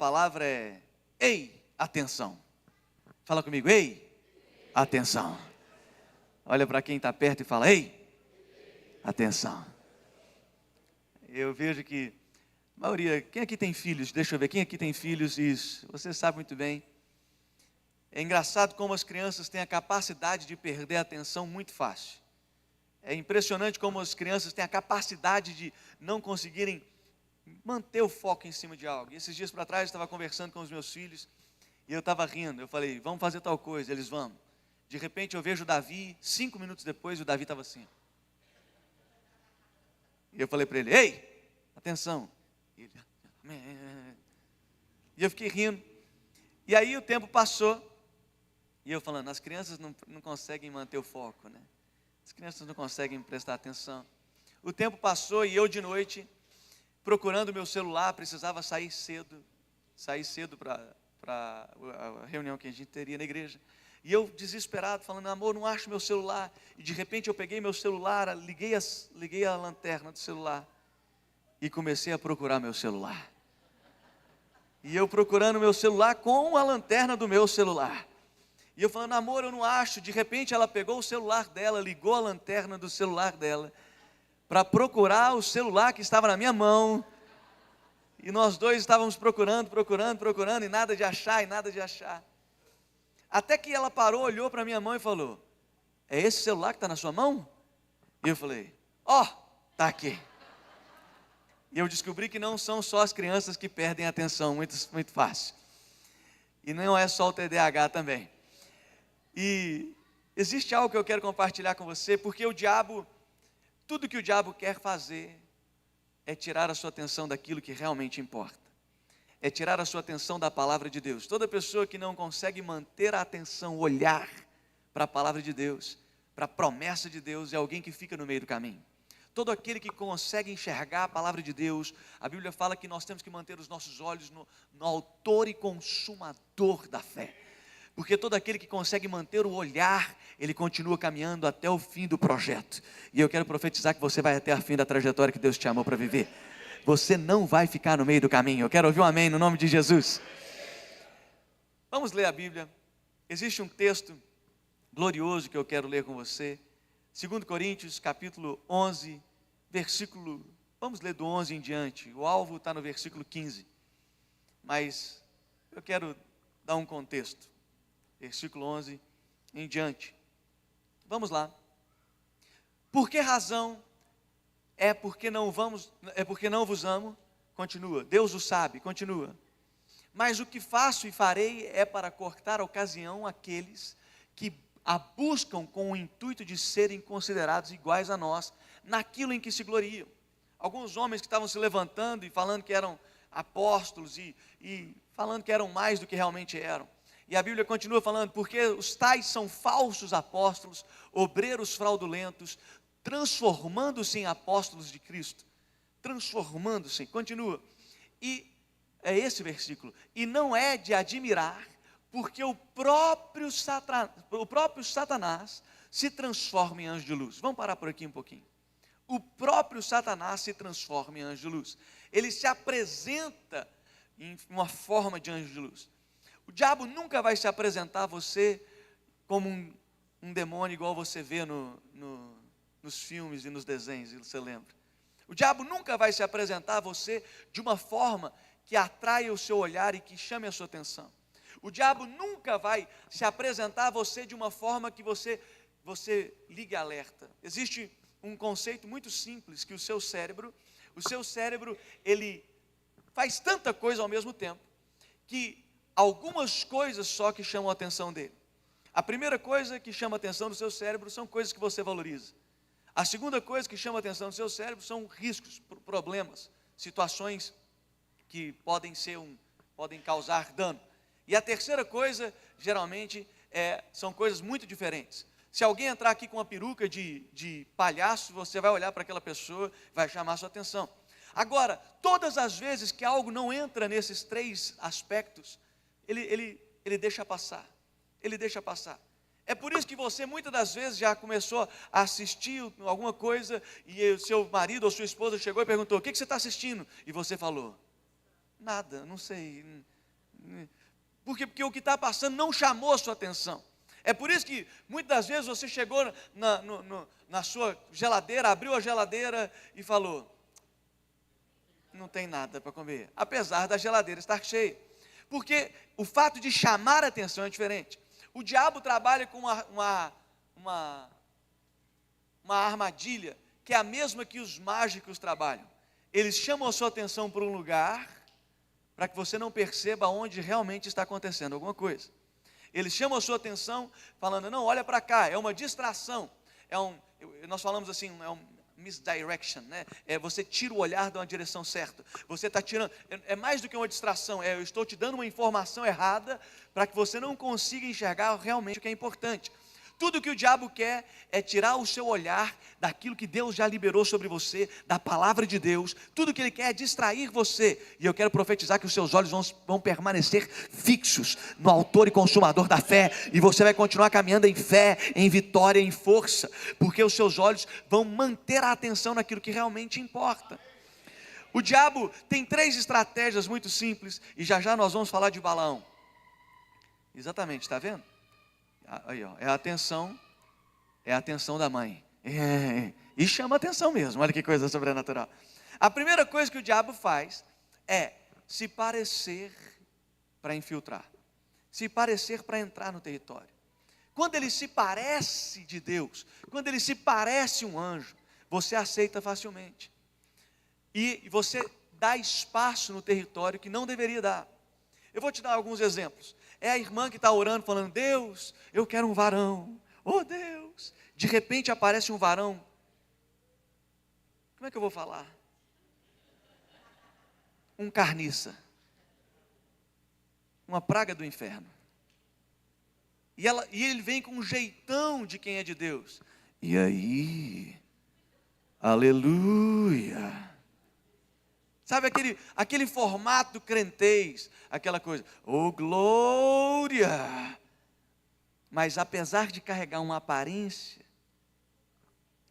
palavra é: ei, atenção. Fala comigo: ei, atenção. Olha para quem está perto e fala: ei, atenção. Eu vejo que a maioria, quem aqui tem filhos? Deixa eu ver, quem aqui tem filhos? Isso, você sabe muito bem. É engraçado como as crianças têm a capacidade de perder a atenção muito fácil. É impressionante como as crianças têm a capacidade de não conseguirem manter o foco em cima de algo. E esses dias para trás eu estava conversando com os meus filhos e eu estava rindo. Eu falei: vamos fazer tal coisa. Eles: vamos. De repente eu vejo o Davi, 5 minutos depois o Davi estava assim. E eu falei para ele: ei, atenção. E ele: e eu fiquei rindo. E aí o tempo passou. E eu falando: as crianças não conseguem manter o foco, né? As crianças não conseguem prestar atenção. O tempo passou e eu de noite, procurando o meu celular, precisava sair cedo para a reunião que a gente teria na igreja. E eu desesperado, falando: amor, não acho meu celular. E de repente eu peguei meu celular, liguei a lanterna do celular e comecei a procurar meu celular. E eu procurando meu celular com a lanterna do meu celular. E eu falando: amor, eu não acho. De repente ela pegou o celular dela, ligou a lanterna do celular dela para procurar o celular que estava na minha mão. E nós dois estávamos procurando, e nada de achar. Até que ela parou, olhou para a minha mão e falou: é esse celular que está na sua mão? E eu falei: ó, está aqui. E eu descobri que não são só as crianças que perdem a atenção muito fácil. E não é só o TDAH também. E existe algo que eu quero compartilhar com você, porque tudo que o diabo quer fazer é tirar a sua atenção daquilo que realmente importa. É tirar a sua atenção da palavra de Deus. Toda pessoa que não consegue manter a atenção, olhar para a palavra de Deus, para a promessa de Deus, é alguém que fica no meio do caminho. Todo aquele que consegue enxergar a palavra de Deus, a Bíblia fala que nós temos que manter os nossos olhos no autor e consumador da fé. Porque todo aquele que consegue manter o olhar, ele continua caminhando até o fim do projeto. E eu quero profetizar que você vai até o fim da trajetória que Deus te chamou para viver. Você não vai ficar no meio do caminho. Eu quero ouvir um amém no nome de Jesus. Vamos ler a Bíblia. Existe um texto glorioso que eu quero ler com você. 2 Coríntios, capítulo 11, versículo... Vamos ler do 11 em diante. O alvo está no versículo 15. Mas eu quero dar um contexto. Versículo 11 em diante. Vamos lá. Por que razão? É porque não vos amo? Continua. Deus o sabe, continua. Mas o que faço e farei é para cortar a ocasião àqueles que a buscam com o intuito de serem considerados iguais a nós, naquilo em que se gloriam. Alguns homens que estavam se levantando e falando que eram apóstolos e falando que eram mais do que realmente eram. E a Bíblia continua falando: porque os tais são falsos apóstolos, obreiros fraudulentos, transformando-se em apóstolos de Cristo. Transformando-se, continua. E é esse versículo. E não é de admirar, porque o próprio Satanás se transforma em anjo de luz. Vamos parar por aqui um pouquinho. O próprio Satanás se transforma em anjo de luz. Ele se apresenta em uma forma de anjo de luz. O diabo nunca vai se apresentar a você como um demônio igual você vê nos filmes e nos desenhos, você lembra? O diabo nunca vai se apresentar a você de uma forma que atraia o seu olhar e que chame a sua atenção. O diabo nunca vai se apresentar a você de uma forma que você ligue alerta. Existe um conceito muito simples, que o seu cérebro, ele faz tanta coisa ao mesmo tempo, que algumas coisas só que chamam a atenção dele. A primeira coisa que chama a atenção do seu cérebro são coisas que você valoriza. A segunda coisa que chama a atenção do seu cérebro são riscos, problemas, situações que podem causar dano. E a terceira coisa, geralmente, são coisas muito diferentes. Se alguém entrar aqui com uma peruca de palhaço, você vai olhar para aquela pessoa, vai chamar a sua atenção. Agora, todas as vezes que algo não entra nesses três aspectos, ele deixa passar. Ele deixa passar. É por isso que você muitas das vezes já começou a assistir alguma coisa e o seu marido ou sua esposa chegou e perguntou: o que você está assistindo? E você falou: nada, não sei, Porque o que está passando não chamou a sua atenção. É por isso que muitas das vezes você chegou na sua geladeira, abriu a geladeira e falou: não tem nada para comer, apesar da geladeira estar cheia. Porque o fato de chamar a atenção é diferente. O diabo trabalha com uma armadilha que é a mesma que os mágicos trabalham. Eles chamam a sua atenção para um lugar para que você não perceba onde realmente está acontecendo alguma coisa. Eles chamam a sua atenção falando: não, olha para cá, é uma distração. Nós falamos assim, é um misdirection, né? Você tira o olhar de uma direção certa. Você está tirando, é mais do que uma distração, eu estou te dando uma informação errada para que você não consiga enxergar realmente o que é importante. Tudo que o diabo quer é tirar o seu olhar daquilo que Deus já liberou sobre você, da palavra de Deus. Tudo que ele quer é distrair você. E eu quero profetizar que os seus olhos vão permanecer fixos no autor e consumador da fé. E você vai continuar caminhando em fé, em vitória, em força. Porque os seus olhos vão manter a atenção naquilo que realmente importa. O diabo tem 3 estratégias muito simples. E já nós vamos falar de Balaão. Exatamente, está vendo? Aí, ó, é a atenção da mãe. E chama atenção mesmo, olha que coisa sobrenatural. A primeira coisa que o diabo faz é se parecer para infiltrar, se parecer para entrar no território. Quando ele se parece de Deus, quando ele se parece um anjo, você aceita facilmente. E você dá espaço no território que não deveria dar. Eu vou te dar alguns exemplos. É a irmã que está orando, falando: Deus, eu quero um varão. Oh Deus, de repente aparece um varão. Como é que eu vou falar? Um carniça. Uma praga do inferno. E ele vem com um jeitão de quem é de Deus. E aí, aleluia. Sabe aquele formato crentez, aquela coisa, oh glória. Mas apesar de carregar uma aparência,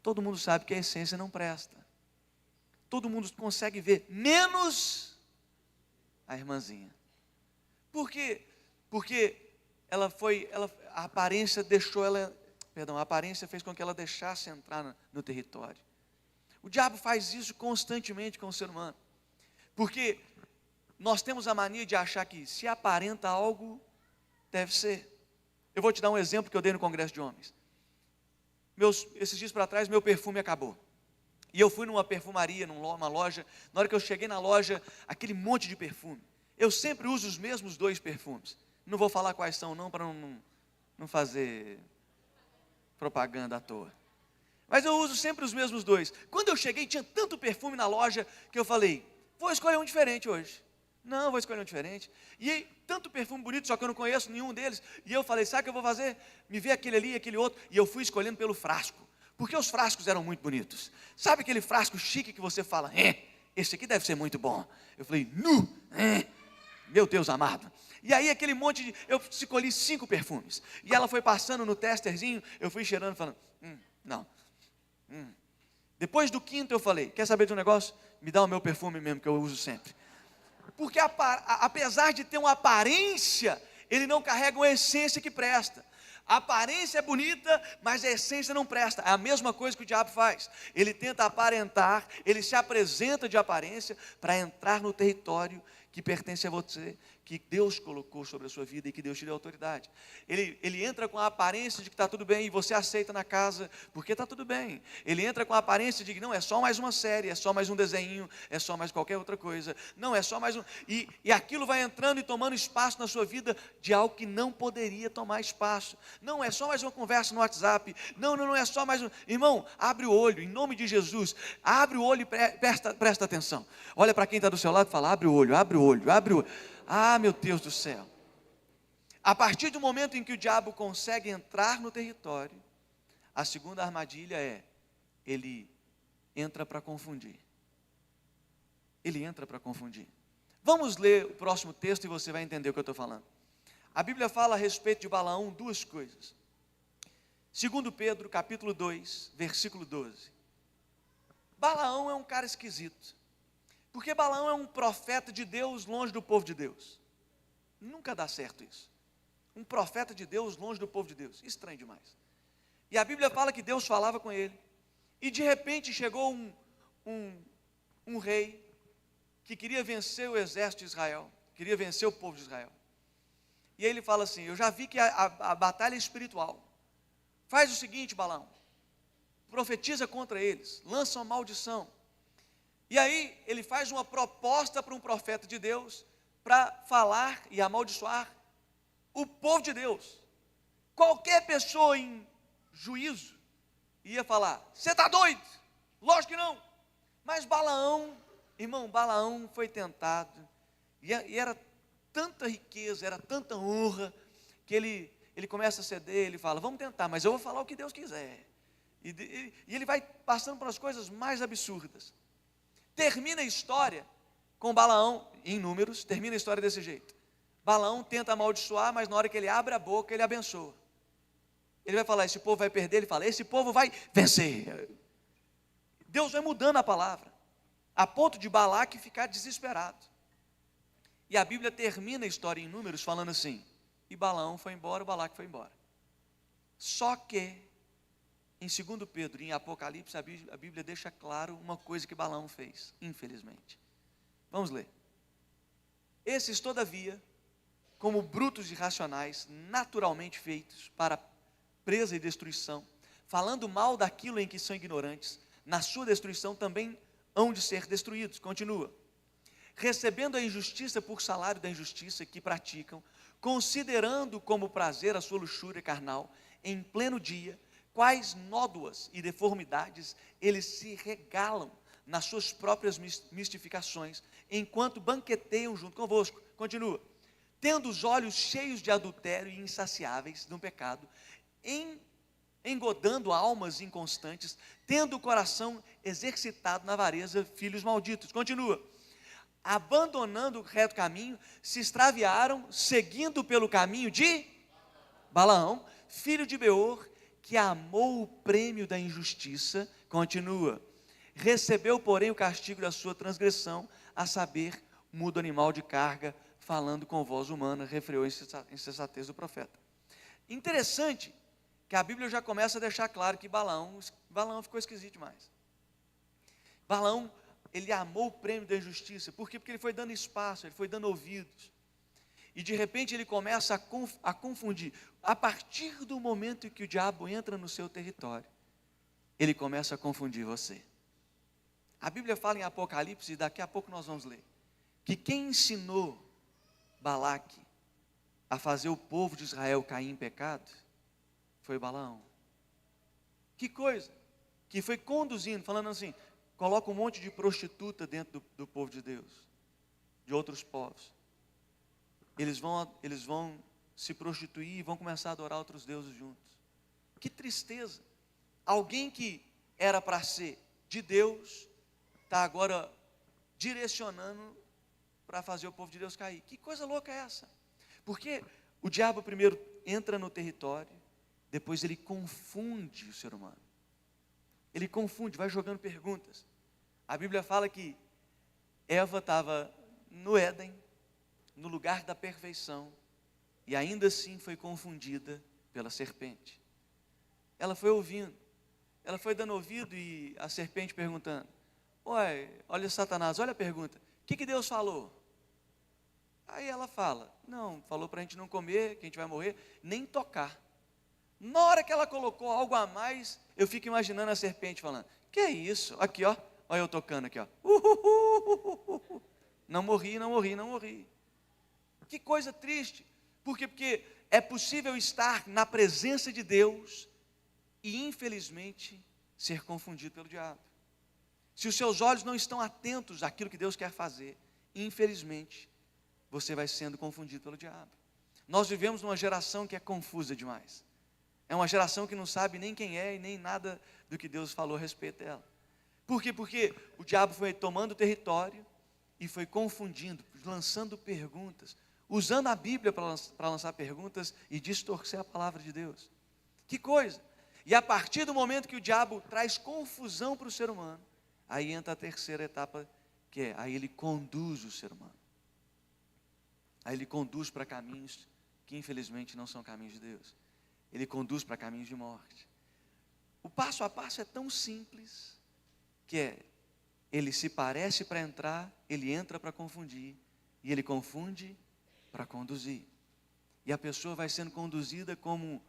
todo mundo sabe que a essência não presta. Todo mundo consegue ver, menos a irmãzinha. Por quê? Porque a aparência a aparência fez com que ela deixasse entrar no território. O diabo faz isso constantemente com o ser humano. Porque nós temos a mania de achar que se aparenta algo, deve ser. Eu vou te dar um exemplo que eu dei no congresso de homens. Esses dias para trás, meu perfume acabou. E eu fui numa perfumaria, numa loja. Na hora que eu cheguei na loja, aquele monte de perfume. Eu sempre uso os mesmos 2 perfumes. Não vou falar quais são não, para não fazer propaganda à toa. Mas eu uso sempre os mesmos 2. Quando eu cheguei, tinha tanto perfume na loja, que eu falei: vou escolher um diferente hoje. Não, vou escolher um diferente. E aí, tanto perfume bonito, só que eu não conheço nenhum deles. E eu falei: sabe o que eu vou fazer? Me vê aquele ali, aquele outro. E eu fui escolhendo pelo frasco. Porque os frascos eram muito bonitos. Sabe aquele frasco chique que você fala: esse aqui deve ser muito bom. Eu falei: meu Deus amado. E aí aquele monte eu escolhi 5 perfumes. E ela foi passando no testerzinho, eu fui cheirando, falando: não. Depois do 5º eu falei: quer saber de um negócio? Me dá o meu perfume mesmo, que eu uso sempre. Porque apesar de ter uma aparência, ele não carrega uma essência que presta. A aparência é bonita, mas a essência não presta. É a mesma coisa que o diabo faz. Ele tenta aparentar, ele se apresenta de aparência para entrar no território que pertence a você, que Deus colocou sobre a sua vida e que Deus te deu autoridade. Ele entra com a aparência de que está tudo bem e você aceita na casa, porque está tudo bem. Ele entra com a aparência de que não, é só mais uma série, é só mais um desenho, é só mais qualquer outra coisa. Não, é só mais um... E aquilo vai entrando e tomando espaço na sua vida de algo que não poderia tomar espaço. Não, é só mais uma conversa no WhatsApp. Não é só mais um... Irmão, abre o olho, em nome de Jesus. Abre o olho e presta atenção. Olha para quem está do seu lado e fala: abre o olho, abre o olho, abre o olho. Ah, meu Deus do céu. A partir do momento em que o diabo consegue entrar no território, a segunda armadilha ele entra para confundir. Ele entra para confundir. Vamos ler o próximo texto e você vai entender o que eu estou falando. A Bíblia fala a respeito de Balaão 2 coisas. 2 Pedro, capítulo 2, versículo 12. Balaão é um cara esquisito. Porque Balaão é um profeta de Deus longe do povo de Deus. Nunca dá certo isso. Um profeta de Deus longe do povo de Deus, estranho demais. E a Bíblia fala que Deus falava com ele. E de repente chegou um rei que queria vencer o exército de Israel, queria vencer o povo de Israel. E aí ele fala assim: eu já vi que a batalha é espiritual. Faz o seguinte, Balaão, profetiza contra eles, lança uma maldição. E aí ele faz uma proposta para um profeta de Deus, para falar e amaldiçoar o povo de Deus. Qualquer pessoa em juízo ia falar: você está doido? Lógico que não. Mas Balaão, irmão, Balaão foi tentado, e era tanta riqueza, era tanta honra, que ele começa a ceder. Ele fala: vamos tentar, mas eu vou falar o que Deus quiser. E ele vai passando por as coisas mais absurdas. Termina a história com Balaão, em Números, termina a história desse jeito. Balaão tenta amaldiçoar, mas na hora que ele abre a boca, ele abençoa. Ele vai falar: esse povo vai perder. Ele fala: esse povo vai vencer. Deus vai mudando a palavra, a ponto de Balaque ficar desesperado. E a Bíblia termina a história em Números falando assim: e Balaão foi embora, o Balaque foi embora. Só que em 2 Pedro e em Apocalipse, a Bíblia deixa claro uma coisa que Balaão fez, infelizmente. Vamos ler. Esses, todavia, como brutos irracionais, naturalmente feitos para presa e destruição, falando mal daquilo em que são ignorantes, na sua destruição também hão de ser destruídos. Continua. Recebendo a injustiça por salário da injustiça que praticam, considerando como prazer a sua luxúria carnal, em pleno dia, quais nódoas e deformidades eles se regalam nas suas próprias mistificações, enquanto banqueteiam junto convosco. Continua. Tendo os olhos cheios de adultério e insaciáveis no pecado, engodando almas inconstantes, tendo o coração exercitado na avareza, filhos malditos. Continua. Abandonando o reto caminho, se extraviaram, seguindo pelo caminho de Balaão, filho de Beor, que amou o prêmio da injustiça. Continua. Recebeu, porém, o castigo da sua transgressão, a saber, mudo animal de carga, falando com voz humana, refreou a insensatez do profeta. Interessante que a Bíblia já começa a deixar claro que Balaão ficou esquisito demais. Balaão, ele amou o prêmio da injustiça. Por quê? Porque ele foi dando espaço, ele foi dando ouvidos. E de repente ele começa a confundir. A partir do momento em que o diabo entra no seu território, ele começa a confundir você. A Bíblia fala em Apocalipse, e daqui a pouco nós vamos ler, que quem ensinou Balaque a fazer o povo de Israel cair em pecado foi Balaão. Que coisa! Que foi conduzindo, falando assim: coloca um monte de prostituta dentro do povo de Deus, de outros povos. Eles vão se prostituir e vão começar a adorar outros deuses juntos. Que tristeza! Alguém que era para ser de Deus, está agora direcionando para fazer o povo de Deus cair. Que coisa louca é essa? Porque o diabo primeiro entra no território, depois ele confunde o ser humano. Ele confunde, vai jogando perguntas. A Bíblia fala que Eva estava no Éden, no lugar da perfeição, e ainda assim foi confundida pela serpente. Ela foi ouvindo, ela foi dando ouvido, e a serpente perguntando: olha Satanás, olha a pergunta, o que Deus falou? Aí ela fala: não, falou para a gente não comer, que a gente vai morrer, nem tocar. Na hora que ela colocou algo a mais, eu fico imaginando a serpente falando: que é isso? Aqui, ó, olha eu tocando aqui, ó. Não morri, não morri, não morri. Que coisa triste. Por quê? Porque é possível estar na presença de Deus e, infelizmente, ser confundido pelo diabo. Se os seus olhos não estão atentos àquilo que Deus quer fazer, infelizmente, você vai sendo confundido pelo diabo. Nós vivemos numa geração que é confusa demais. É uma geração que não sabe nem quem é e nem nada do que Deus falou a respeito dela. Por quê? Porque o diabo foi tomando território e foi confundindo, lançando perguntas, usando a Bíblia para lançar perguntas e distorcer a palavra de Deus. Que coisa! E a partir do momento que o diabo traz confusão para o ser humano, aí entra a terceira etapa, que é, aí ele conduz o ser humano. Aí ele conduz para caminhos que infelizmente não são caminhos de Deus. Ele conduz para caminhos de morte. O passo a passo é tão simples, que ele se parece para entrar, ele entra para confundir, e ele confunde para conduzir. E a pessoa vai sendo conduzida como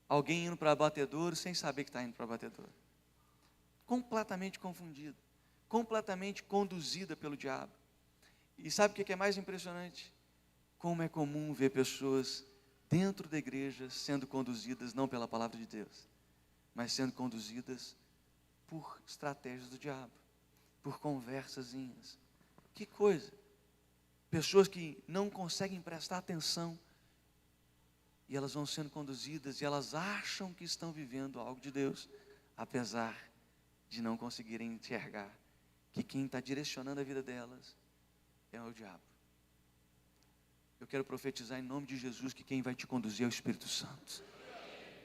alguém indo para abatedouro sem saber que está indo para abatedouro. Completamente confundido, completamente conduzida pelo diabo. E sabe o que é mais impressionante? Como é comum ver pessoas dentro da igreja sendo conduzidas não pela palavra de Deus, mas sendo conduzidas por estratégias do diabo, por conversazinhas. Que coisa! Pessoas que não conseguem prestar atenção, e elas vão sendo conduzidas, e elas acham que estão vivendo algo de Deus, apesar de não conseguirem enxergar que quem está direcionando a vida delas é o diabo. Eu quero profetizar em nome de Jesus que quem vai te conduzir é o Espírito Santo.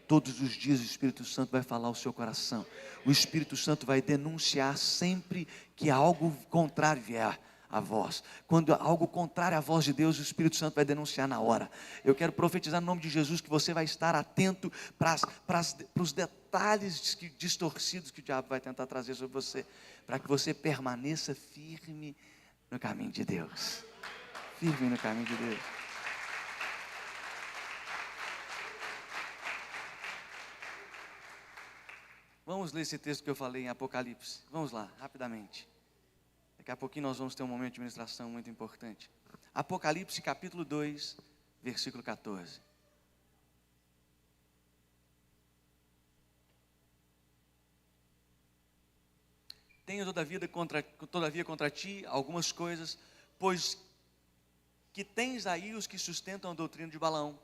Todos os dias o Espírito Santo vai falar ao seu coração. O Espírito Santo vai denunciar sempre que algo contrário vier a voz. Quando algo contrário à voz de Deus, o Espírito Santo vai denunciar na hora. Eu quero profetizar no nome de Jesus que você vai estar atento para os detalhes distorcidos que o diabo vai tentar trazer sobre você, para que você permaneça firme no caminho de Deus. Firme no caminho de Deus. Vamos ler esse texto que eu falei em Apocalipse. Vamos lá, rapidamente. Daqui a pouquinho nós vamos ter um momento de ministração muito importante. Apocalipse capítulo 2, versículo 14. Tenho todavia contra ti algumas coisas, pois que tens aí os que sustentam a doutrina de Balaão,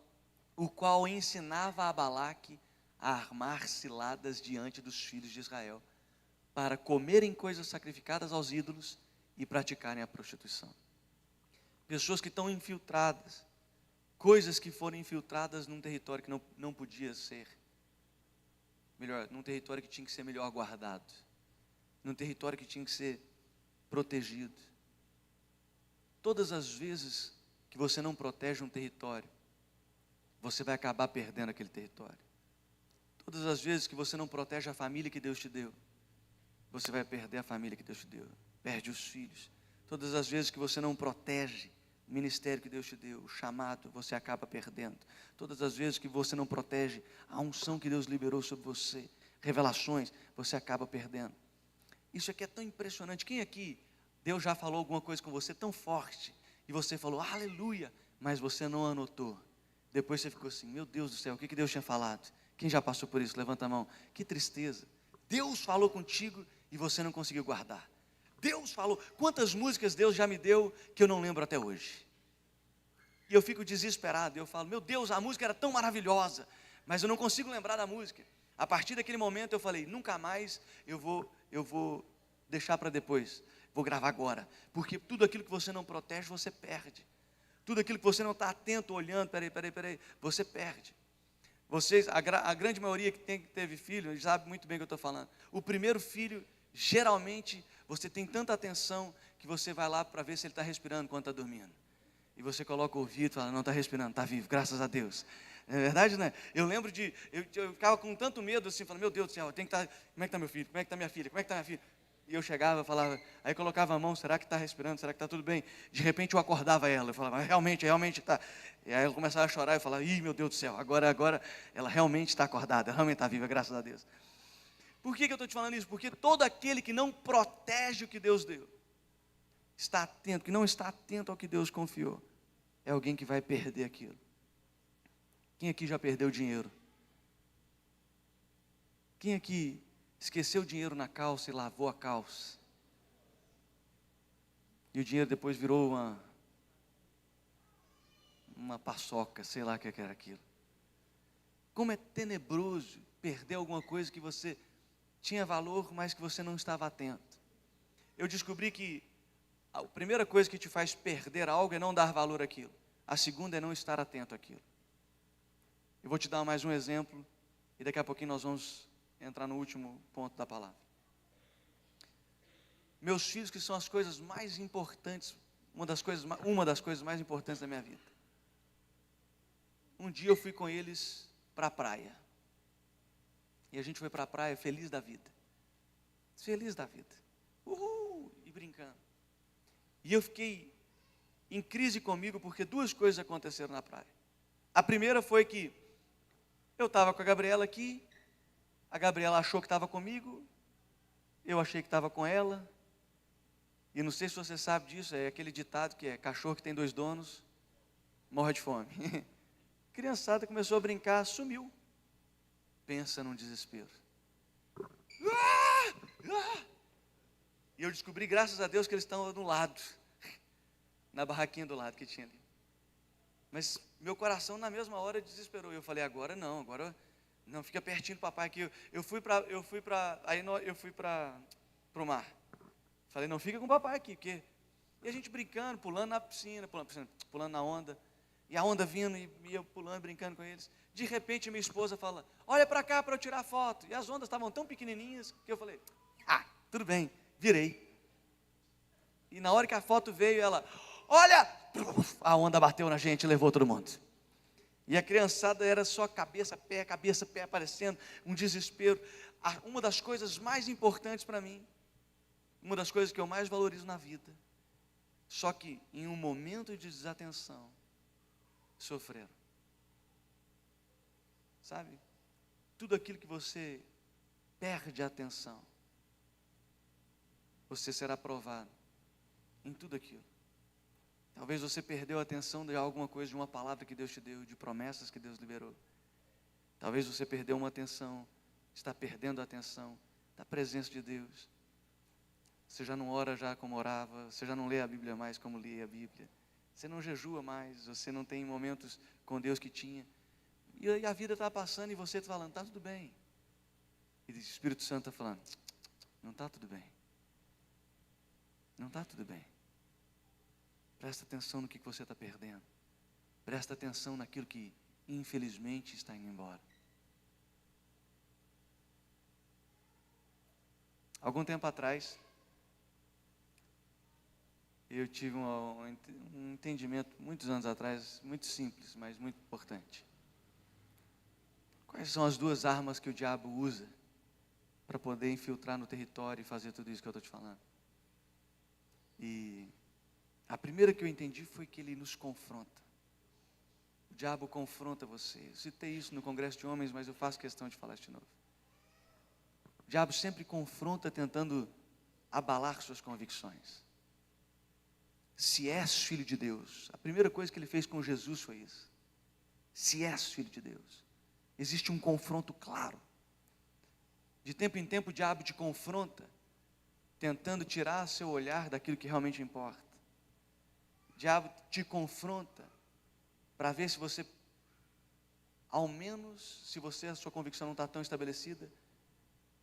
o qual ensinava a Balaque a armar ciladas diante dos filhos de Israel, para comerem coisas sacrificadas aos ídolos e praticarem a prostituição. Pessoas que estão infiltradas, coisas que foram infiltradas num território que não podia ser, num território que tinha que ser melhor guardado, num território que tinha que ser protegido. Todas as vezes que você não protege um território, você vai acabar perdendo aquele território. Todas as vezes que você não protege a família que Deus te deu, você vai perder a família que Deus te deu, perde os filhos. Todas as vezes que você não protege o ministério que Deus te deu, o chamado, você acaba perdendo. Todas as vezes que você não protege a unção que Deus liberou sobre você, revelações, você acaba perdendo. Isso aqui é tão impressionante. Quem aqui, Deus já falou alguma coisa com você tão forte, e você falou, aleluia, mas você não anotou. Depois você ficou assim, meu Deus do céu, o que Deus tinha falado? Quem já passou por isso? Levanta a mão. Que tristeza. Deus falou contigo e você não conseguiu guardar. Deus falou. Quantas músicas Deus já me deu que eu não lembro até hoje? E eu fico desesperado. Eu falo, meu Deus, a música era tão maravilhosa, mas eu não consigo lembrar da música. A partir daquele momento eu falei, nunca mais eu vou deixar para depois. Vou gravar agora. Porque tudo aquilo que você não protege, você perde. Tudo aquilo que você não está atento, olhando, peraí, você perde. Vocês, a grande maioria que teve filho, sabe muito bem o que eu estou falando. O primeiro filho, geralmente, você tem tanta atenção que você vai lá para ver se ele está respirando quando está dormindo. E você coloca o ouvido e fala, não está respirando, está vivo, graças a Deus. Não é verdade, né? Eu lembro eu ficava com tanto medo assim, falando, meu Deus do céu, eu tenho que estar, como é que está meu filho? Como é que está minha filha? Como é que está minha filha? E eu chegava, falava, aí colocava a mão, será que está respirando? Será que está tudo bem? De repente eu acordava ela, eu falava, realmente está. E aí eu começava a chorar, eu falava, ih, meu Deus do céu, agora ela realmente está acordada, ela realmente está viva, graças a Deus. Por que eu estou te falando isso? Porque todo aquele que não protege o que Deus deu, está atento, que não está atento ao que Deus confiou, é alguém que vai perder aquilo. Quem aqui já perdeu dinheiro? Quem aqui esqueceu o dinheiro na calça e lavou a calça? E o dinheiro depois virou uma paçoca, sei lá o que era aquilo. Como é tenebroso perder alguma coisa que você tinha valor, mas que você não estava atento. Eu descobri que a primeira coisa que te faz perder algo é não dar valor àquilo. A segunda é não estar atento àquilo. Eu vou te dar mais um exemplo, e daqui a pouquinho nós vamos entrar no último ponto da palavra. Meus filhos, que são as coisas mais importantes uma das coisas mais importantes da minha vida. Um dia eu fui com eles para a praia. E a gente foi para a praia feliz da vida. Feliz da vida. Uhul! E brincando. E eu fiquei em crise comigo porque duas coisas aconteceram na praia. A primeira foi que eu estava com a Gabriela aqui, a Gabriela achou que estava comigo, eu achei que estava com ela. E não sei se você sabe disso, é aquele ditado que é: cachorro que tem dois donos, morre de fome. A criançada começou a brincar, sumiu. Pensa num desespero. E eu descobri, graças a Deus, que eles estão do lado, na barraquinha do lado que tinha ali. Mas meu coração na mesma hora desesperou. Eu falei: agora não, fica pertinho do papai aqui. Eu fui para o mar. Falei: não, fica com o papai aqui, porque... E a gente brincando, pulando na piscina, pulando na onda, e a onda vindo, e eu pulando, brincando com eles. De repente minha esposa fala: olha para cá para eu tirar foto. E as ondas estavam tão pequenininhas, que eu falei: tudo bem, virei. E na hora que a foto veio, ela: olha, a onda bateu na gente e levou todo mundo. E a criançada era só cabeça, pé aparecendo, um desespero. Uma das coisas mais importantes para mim, uma das coisas que eu mais valorizo na vida, só que em um momento de desatenção, sofreram. Sabe? Tudo aquilo que você perde a atenção, você será provado em tudo aquilo. Talvez você perdeu a atenção de alguma coisa, de uma palavra que Deus te deu, de promessas que Deus liberou. Talvez você perdeu uma atenção, está perdendo a atenção da presença de Deus. Você já não ora já como orava, você já não lê a Bíblia mais como lia a Bíblia. Você não jejua mais, você não tem momentos com Deus que tinha. E a vida está passando e você está falando: está tudo bem. E o Espírito Santo está falando: não está tudo bem. Não está tudo bem. Presta atenção no que você está perdendo. Presta atenção naquilo que, infelizmente, está indo embora. Algum tempo atrás, eu tive um entendimento, muitos anos atrás, muito simples, mas muito importante. Quais são as duas armas que o diabo usa para poder infiltrar no território e fazer tudo isso que eu estou te falando? E a primeira que eu entendi foi que ele nos confronta. O diabo confronta você. Eu citei isso no Congresso de Homens, mas eu faço questão de falar isso de novo. O diabo sempre confronta tentando abalar suas convicções. Se és filho de Deus, a primeira coisa que ele fez com Jesus foi isso. Se és filho de Deus, existe um confronto claro. De tempo em tempo o diabo te confronta, tentando tirar seu olhar daquilo que realmente importa. O diabo te confronta para ver se você, ao menos, se a sua convicção não está tão estabelecida,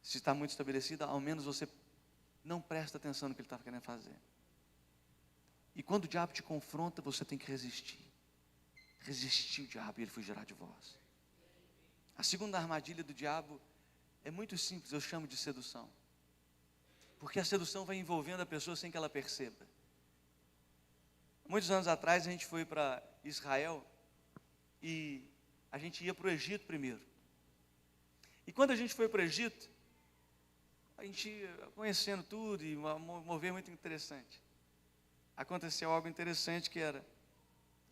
se está muito estabelecida, ao menos você não presta atenção no que ele está querendo fazer. E quando o diabo te confronta, você tem que resistir. Resistir o diabo e ele fugirá de vós. A segunda armadilha do diabo é muito simples, eu chamo de sedução. Porque a sedução vai envolvendo a pessoa sem que ela perceba. Muitos anos atrás a gente foi para Israel e a gente ia para o Egito primeiro. E quando a gente foi para o Egito, a gente ia conhecendo tudo e um mover muito interessante. Aconteceu algo interessante que era,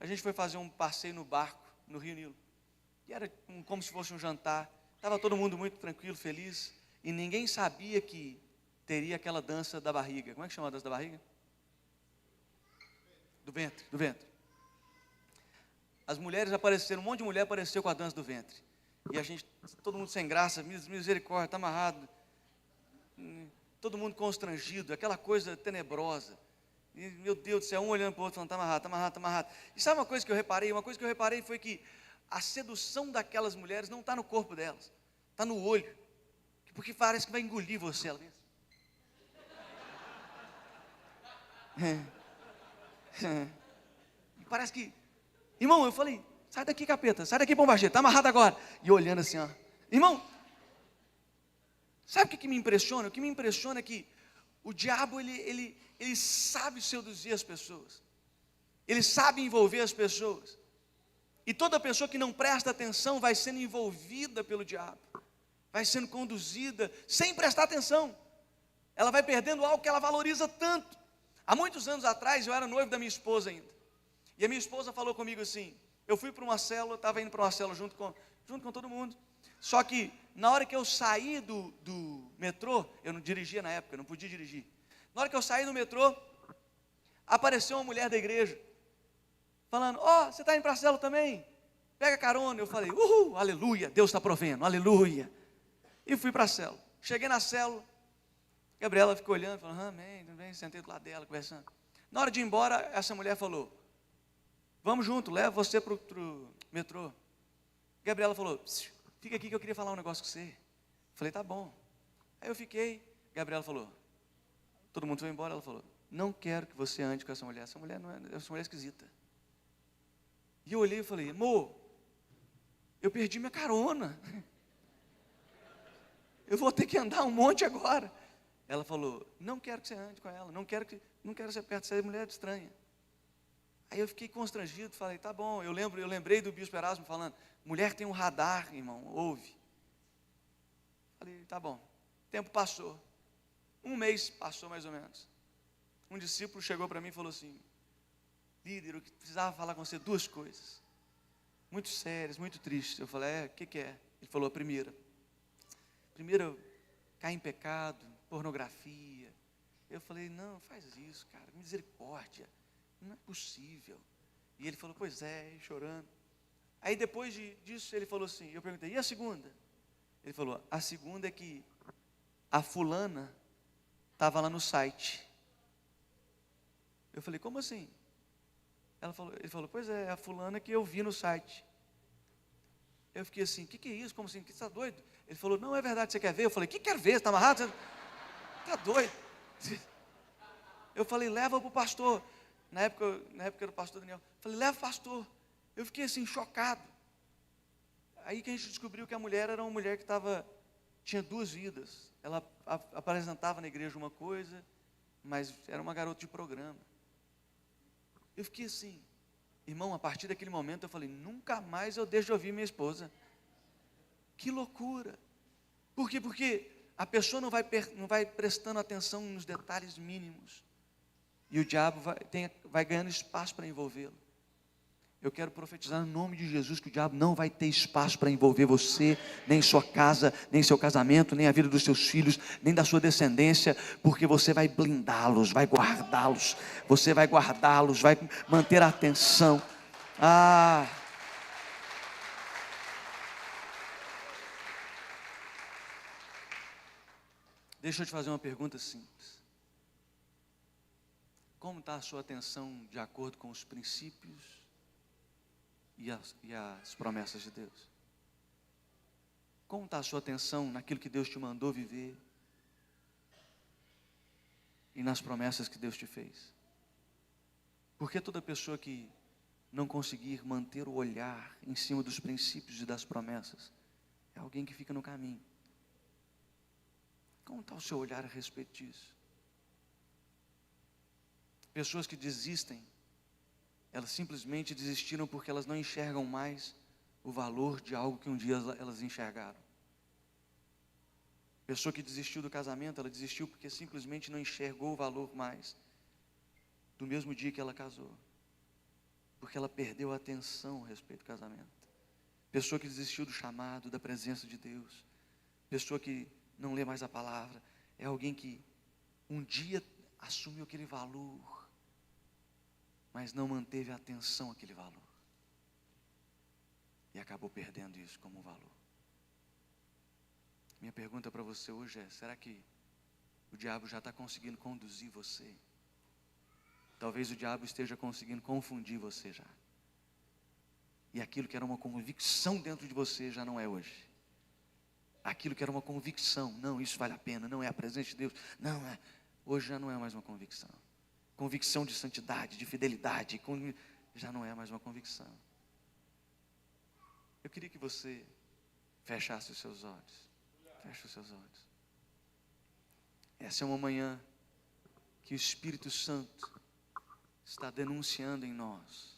a gente foi fazer um passeio no barco, no Rio Nilo. E era como se fosse um jantar. Estava todo mundo muito tranquilo, feliz. E ninguém sabia que teria aquela dança da barriga. Como é que chama a dança da barriga? Do ventre. As mulheres apareceram, um monte de mulher apareceu com a dança do ventre. E a gente, todo mundo sem graça, misericórdia, está amarrado. Todo mundo constrangido, aquela coisa tenebrosa. E, meu Deus do céu, um olhando para o outro, falando: está amarrado. E sabe uma coisa que eu reparei? Uma coisa que eu reparei foi que a sedução daquelas mulheres não está no corpo delas, está no olho. Porque parece que vai engolir você. Ela e parece que, irmão, eu falei: sai daqui, capeta, sai daqui, pombagira, está amarrado agora. E olhando assim, ó, irmão, sabe o que me impressiona? O que me impressiona é que o diabo, ele sabe seduzir as pessoas. Ele sabe envolver as pessoas. E toda pessoa que não presta atenção vai sendo envolvida pelo diabo, vai sendo conduzida sem prestar atenção. Ela vai perdendo algo que ela valoriza tanto. Há muitos anos atrás, eu era noivo da minha esposa ainda. E a minha esposa falou comigo assim, eu fui para uma célula, estava indo para uma célula junto com todo mundo. Só que na hora que eu saí do metrô, eu não dirigia na época, eu não podia dirigir. Na hora que eu saí do metrô, apareceu uma mulher da igreja, falando, você está indo para a célula também? Pega carona. Eu falei, aleluia, Deus está provendo, aleluia. E fui para a célula. Cheguei na célula, Gabriela ficou olhando, falando, amém, tudo bem, sentei do lado dela, conversando. Na hora de ir embora, essa mulher falou, vamos junto, levo você para o metrô. Gabriela falou, fica aqui que eu queria falar um negócio com você. Falei, tá bom. Aí eu fiquei, Gabriela falou, todo mundo foi embora, ela falou, não quero que você ande com essa mulher não é, essa mulher é esquisita. E eu olhei e falei, amor, eu perdi minha carona. Eu vou ter que andar um monte agora. Ela falou, não quero que você ande com ela, não quero ser perto dessa mulher estranha. Aí eu fiquei constrangido, falei, tá bom, eu lembrei do bispo Erasmo falando, mulher tem um radar, irmão, ouve. Falei, tá bom. O tempo passou. Um mês passou mais ou menos. Um discípulo chegou para mim e falou assim, líder, eu precisava falar com você duas coisas, muito sérias, muito tristes. Eu falei, o que é? Ele falou, primeiro, eu caí em pecado, pornografia. Eu falei, não, faz isso, cara, misericórdia, não é possível. E ele falou, pois é, chorando. Aí depois disso ele falou assim, eu perguntei, e a segunda? Ele falou, a segunda é que a fulana estava lá no site. Eu falei, como assim? Ele falou, pois é, a fulana que eu vi no site. Eu fiquei assim, o que é isso? Como assim? Você está doido? Ele falou, não, é verdade, você quer ver? Eu falei, que quer ver? Você está amarrado? Você está doido? Eu falei, leva para o pastor. Na época era o pastor Daniel. Eu falei, leva o pastor. Eu fiquei assim, chocado. Aí que a gente descobriu que a mulher era uma mulher que tinha duas vidas. Ela apresentava na igreja uma coisa, mas era uma garota de programa. Eu fiquei assim, irmão, a partir daquele momento eu falei, nunca mais eu deixo de ouvir minha esposa. Que loucura. Por quê? Porque a pessoa não vai prestando atenção nos detalhes mínimos. E o diabo vai ganhando espaço para envolvê-lo. Eu quero profetizar no nome de Jesus que o diabo não vai ter espaço para envolver você, nem sua casa, nem seu casamento, nem a vida dos seus filhos, nem da sua descendência, porque você vai blindá-los, vai guardá-los, você vai guardá-los, vai manter a atenção. Deixa eu te fazer uma pergunta simples. Como está a sua atenção de acordo com os princípios e as promessas de Deus? Como está a sua atenção naquilo que Deus te mandou viver e nas promessas que Deus te fez? Porque toda pessoa que não conseguir manter o olhar em cima dos princípios e das promessas é alguém que fica no caminho. Como está o seu olhar a respeito disso? Pessoas que desistem, elas simplesmente desistiram porque elas não enxergam mais o valor de algo que um dia elas enxergaram. Pessoa que desistiu do casamento, ela desistiu porque simplesmente não enxergou o valor mais do mesmo dia que ela casou. Porque ela perdeu a atenção a respeito do casamento. Pessoa que desistiu do chamado, da presença de Deus. Pessoa que não lê mais a palavra. É alguém que um dia assumiu aquele valor, mas não manteve a atenção àquele valor. E acabou perdendo isso como valor. Minha pergunta para você hoje é, será que o diabo já está conseguindo conduzir você? Talvez o diabo esteja conseguindo confundir você já. E aquilo que era uma convicção dentro de você já não é hoje. Aquilo que era uma convicção, não, isso vale a pena, não é a presença de Deus, não é. Hoje já não é mais uma convicção. Convicção de santidade, de fidelidade, já não é mais uma convicção. Eu queria que você fechasse os seus olhos. Feche os seus olhos. Essa é uma manhã que o Espírito Santo está denunciando em nós.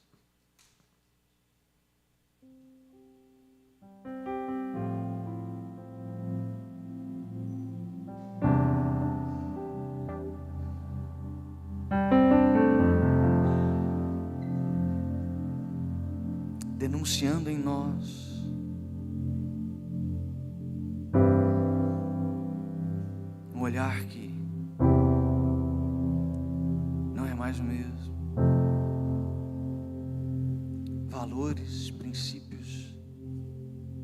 Denunciando em nós um olhar que não é mais o mesmo, valores, princípios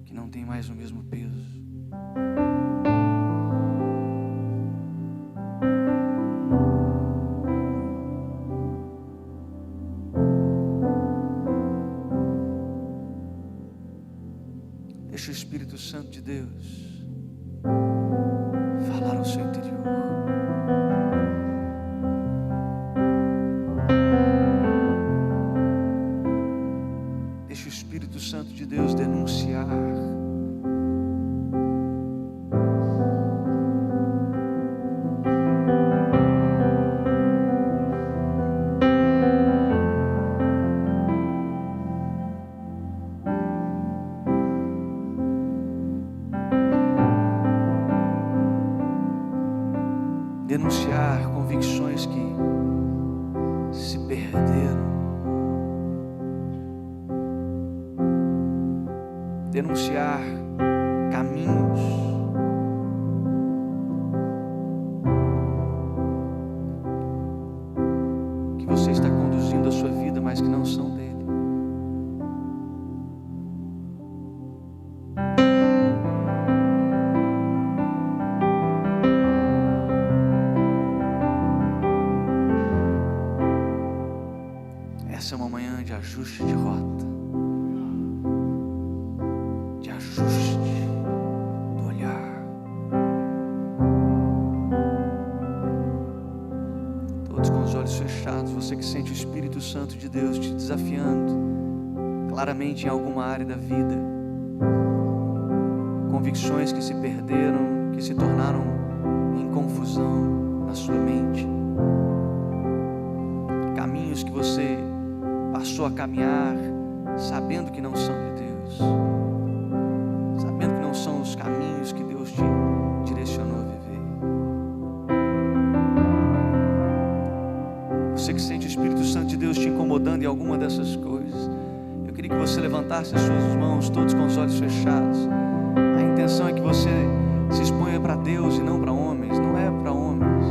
que não têm mais o mesmo peso. Deixa o Espírito Santo de Deus falar ao seu interior. Deixa o Espírito Santo de Deus denunciar. Denunciar convicções que se perderam. Denunciar caminhos que você está conduzindo a sua vida, mas que não são dele. Essa é uma manhã de ajuste de rota, de ajuste do olhar. Todos com os olhos fechados, você que sente o Espírito Santo de Deus te desafiando claramente em alguma área da vida, convicções que se perderam, que se tornaram em confusão na sua mente, caminhos que você passou a caminhar sabendo que não são de Deus, sabendo que não são os caminhos que Deus te direcionou a viver. Você que sente o Espírito Santo de Deus te incomodando em alguma dessas coisas, eu queria que você levantasse as suas mãos, todos com os olhos fechados. A intenção é que você se exponha para Deus e não para homens, não é para homens.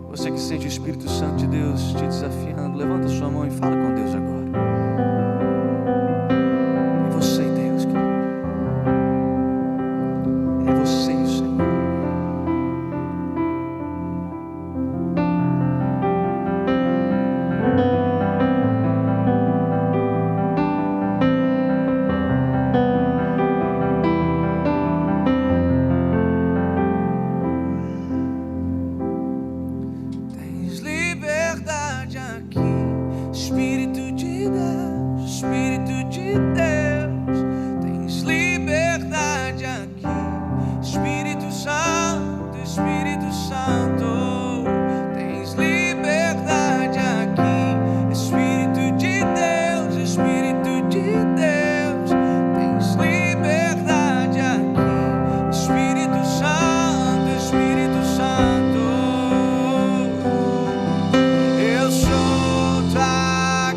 Você que sente o Espírito Santo de Deus te desafiando, levanta sua mão e fala com Deus agora. É você e Deus, querido. É você e o Senhor. Espírito de Deus, Espírito de Deus, tens liberdade aqui. Espírito Santo, Espírito Santo, tens liberdade aqui. Espírito de Deus, Espírito de Deus, tens liberdade aqui. Espírito Santo, Espírito Santo, eu sou tua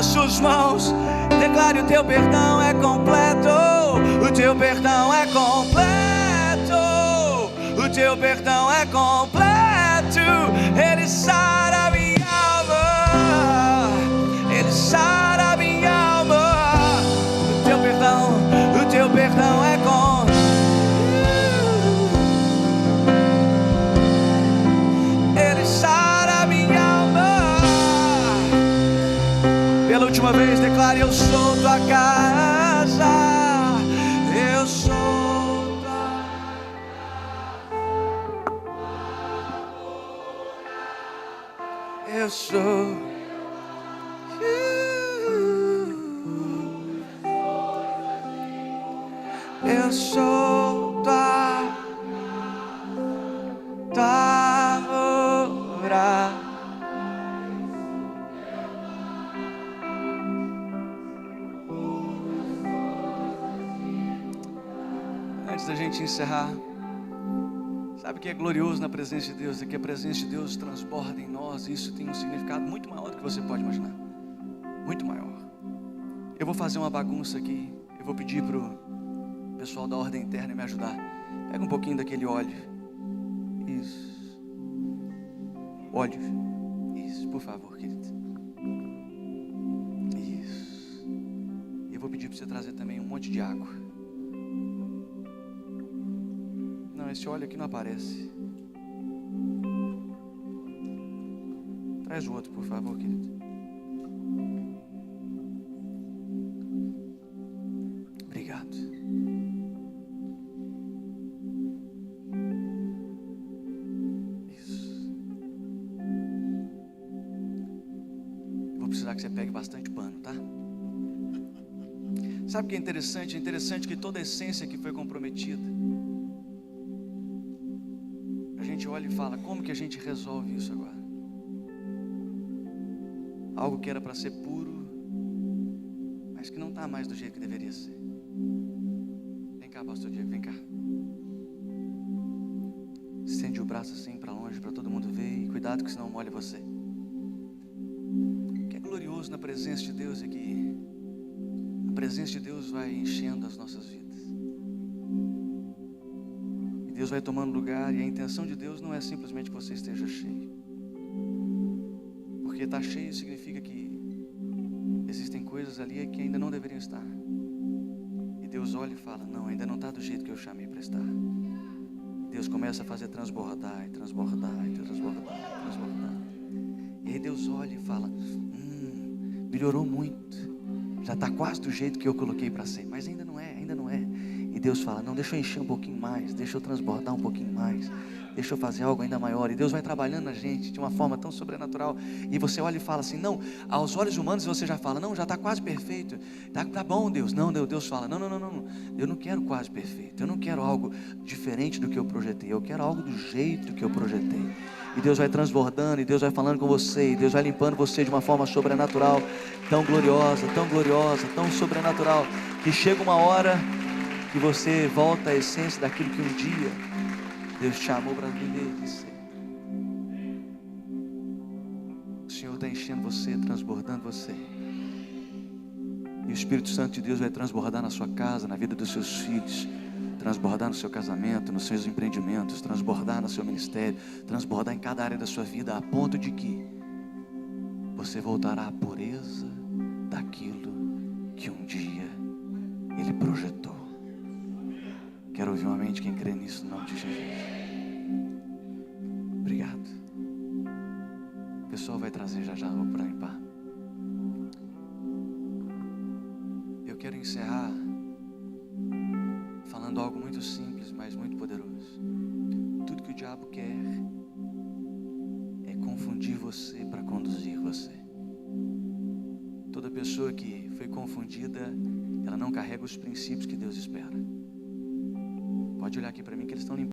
as suas mãos. Declare: o teu perdão é completo, o teu perdão é completo, o teu perdão é completo. Ele sara minha alma, Ele sara minha alma. O teu perdão é completo. Ele sara minha alma. Pela última vez, declare: eu sou tua casa, eu sou tua casa, eu sou. Eu sou tua ora. Antes da gente encerrar, sabe o que é glorioso na presença de Deus? É que a presença de Deus transborda em nós, e isso tem um significado muito maior do que você pode imaginar. Muito maior. Eu vou fazer uma bagunça aqui. Eu vou pedir para o pessoal da ordem interna me ajudar. Pega um pouquinho daquele óleo. Isso. Óleo. Isso, por favor, querido. Isso. E eu vou pedir para você trazer também um monte de água. Não, esse óleo aqui não aparece. Traz o outro, por favor, querido. Obrigado. Isso. Eu vou precisar que você pegue bastante pano, tá? Sabe o que é interessante? É interessante que toda a essência que foi comprometida, a gente olha e fala: como que a gente resolve isso agora? Algo que era para ser puro, mas que não está mais do jeito que deveria ser. Vem cá, pastor Diego, vem cá. Estende o braço assim para longe, para todo mundo ver, e cuidado que senão molha você. O que é glorioso na presença de Deus é que a presença de Deus vai enchendo as nossas vidas. E Deus vai tomando lugar, e a intenção de Deus não é simplesmente que você esteja cheio. Porque estar cheio significa que existem coisas ali que ainda não deveriam estar. E Deus olha e fala: não, ainda não está do jeito que eu chamei para estar. Deus começa a fazer transbordar, e transbordar, e transbordar, e transbordar. E aí Deus olha e fala: melhorou muito. Já está quase do jeito que eu coloquei para ser. Mas ainda não é, ainda não é. E Deus fala: não, deixa eu encher um pouquinho mais, deixa eu transbordar um pouquinho mais, deixa eu fazer algo ainda maior. E Deus vai trabalhando na gente de uma forma tão sobrenatural. E você olha e fala assim: não, aos olhos humanos você já fala: não, já está quase perfeito. Tá bom, Deus. Não, Deus fala: não. Eu não quero quase perfeito. Eu não quero algo diferente do que eu projetei. Eu quero algo do jeito que eu projetei. E Deus vai transbordando, e Deus vai falando com você, e Deus vai limpando você de uma forma sobrenatural, tão gloriosa, tão sobrenatural, que chega uma hora que você volta à essência daquilo que um dia Deus te chamou para viver e ser. O Senhor está enchendo você, transbordando você. E o Espírito Santo de Deus vai transbordar na sua casa, na vida dos seus filhos, transbordar no seu casamento, nos seus empreendimentos, transbordar no seu ministério, transbordar em cada área da sua vida, a ponto de que você voltará à pureza daquilo que um dia Ele projetou. Quero ouvir uma mente quem crê nisso, no nome de Jesus. Obrigado. O pessoal vai trazer já algo para limpar. Eu quero encerrar falando algo muito simples, mas muito poderoso. Tudo que o diabo quer é confundir você para conduzir você. Toda pessoa que foi confundida, ela não carrega os princípios que Deus espera. Pode olhar aqui para mim que eles estão limpando.